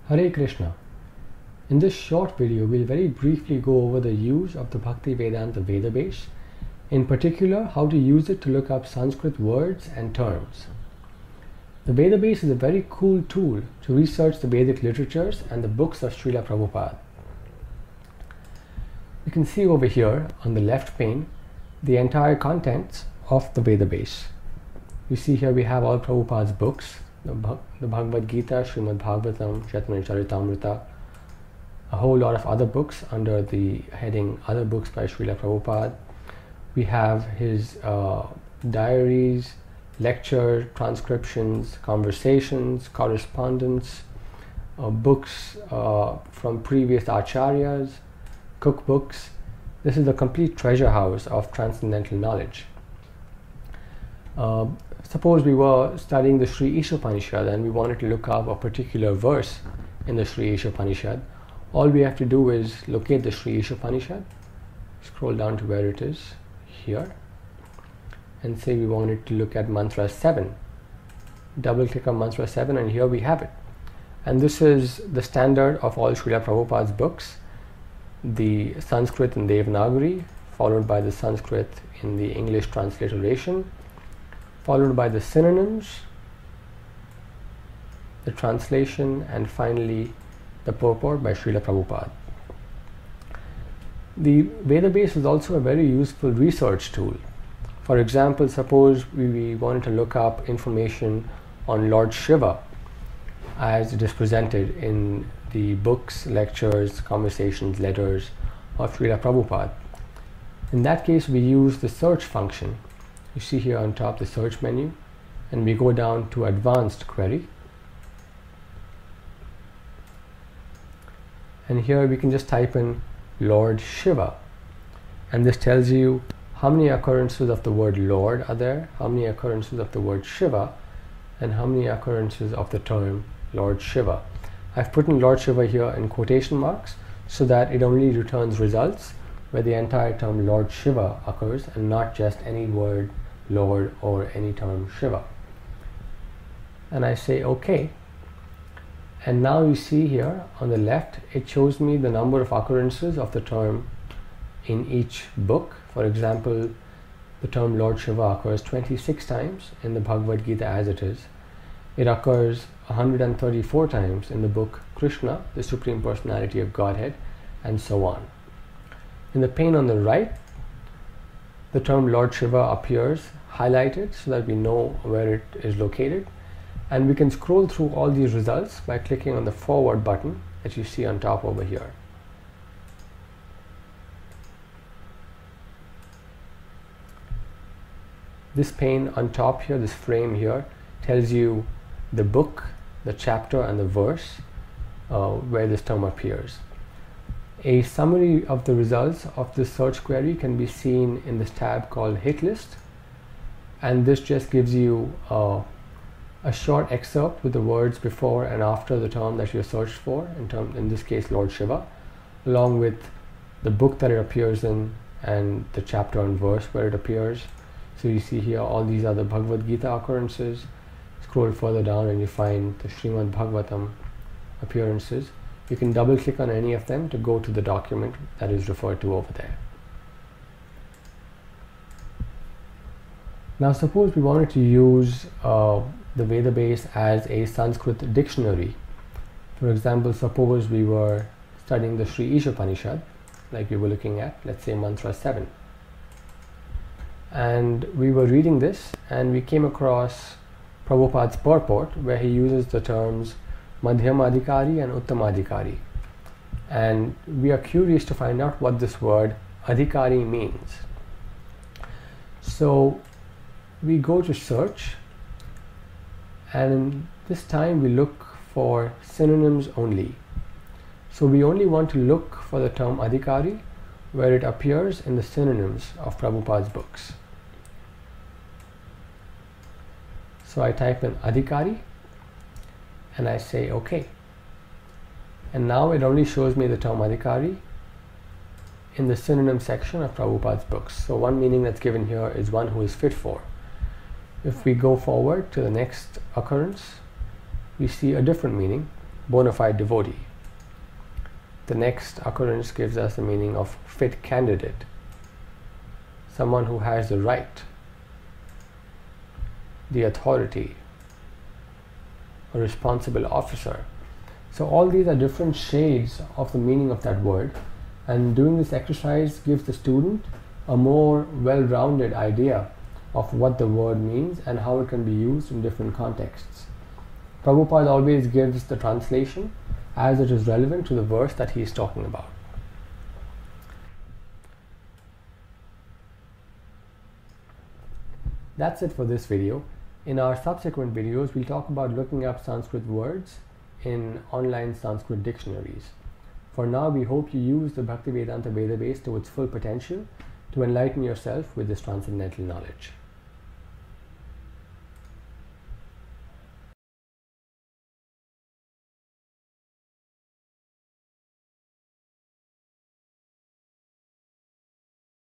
Hare Krishna. In this short video, we'll very briefly go over the use of the Bhaktivedanta Vedabase, in particular how to use it to look up Sanskrit words and terms. The Vedabase is a very cool tool to research the Vedic literatures and the books of Srila Prabhupada. You can see over here on the left pane the entire contents of the Vedabase. You see here we have all Prabhupada's books, the Bhagavad Gita, Srimad Bhagavatam, Chaitanya Charitamrita, a whole lot of other books under the heading Other Books by Srila Prabhupada. We have his diaries, lecture, transcriptions, conversations, correspondence, books from previous acharyas, cookbooks. This is the complete treasure house of transcendental knowledge. Suppose we were studying the Sri Ishopanishad and we wanted to look up a particular verse in the Sri Ishopanishad. All we have to do is locate the Sri Ishopanishad, scroll down to where it is, here, and say we wanted to look at mantra 7. Double click on mantra 7 and here we have it. And this is the standard of all Srila Prabhupada's books, the Sanskrit in Devanagari, followed by the Sanskrit in the English transliteration, followed by the synonyms, the translation, and finally the purport by Srila Prabhupada. The Vedabase is also a very useful research tool. For example, suppose we wanted to look up information on Lord Shiva as it is presented in the books, lectures, conversations, letters of Srila Prabhupada. In that case, we use the search function. You see here on top the search menu, and we go down to advanced query. And here we can just type in Lord Shiva, and this tells you how many occurrences of the word Lord are there, how many occurrences of the word Shiva, and how many occurrences of the term Lord Shiva. I've put in Lord Shiva here in quotation marks so that it only returns results where the entire term Lord Shiva occurs and not just any word Lord or any term Shiva. And I say OK. And now you see here on the left, it shows me the number of occurrences of the term in each book. For example, the term Lord Shiva occurs 26 times in the Bhagavad Gita as it is. It occurs 134 times in the book Krishna, the Supreme Personality of Godhead, and so on. In the pane on the right, the term Lord Shiva appears highlighted so that we know where it is located. And we can scroll through all these results by clicking on the forward button that you see on top over here. This pane on top here, this frame here, tells you the book, the chapter, and the verse where this term appears. A summary of the results of this search query can be seen in this tab called Hit List, and this just gives you a short excerpt with the words before and after the term that you searched for, in this case Lord Shiva, along with the book that it appears in and the chapter and verse where it appears. So you see here all these other Bhagavad Gita occurrences. Scroll further down and you find the Srimad Bhagavatam appearances. You can double click on any of them to go to the document that is referred to over there. Now suppose we wanted to use the Vedabase as a Sanskrit dictionary. For example, suppose we were studying the Sri Ishopanishad, like we were looking at, let's say mantra 7. And we were reading this and we came across Prabhupada's purport where he uses the terms Madhyamadhikari and Uttamadhikari. And we are curious to find out what this word Adhikari means. So we go to search, and this time we look for synonyms only. So we only want to look for the term Adhikari where it appears in the synonyms of Prabhupada's books. So I type in Adhikari and I say OK. And now it only shows me the term Adhikari in the synonym section of Prabhupada's books. So one meaning that's given here is one who is fit for. If we go forward to the next occurrence, we see a different meaning. bona fide devotee. The next occurrence gives us the meaning of fit candidate, someone who has the right, the authority, a responsible officer. So all these are different shades of the meaning of that word, and doing this exercise gives the student a more well-rounded idea of what the word means and how it can be used in different contexts. Prabhupada always gives the translation as it is relevant to the verse that he is talking about. That's it for this video. In our subsequent videos, we'll talk about looking up Sanskrit words in online Sanskrit dictionaries. For now, we hope you use the Bhaktivedanta Vedabase to its full potential to enlighten yourself with this transcendental knowledge.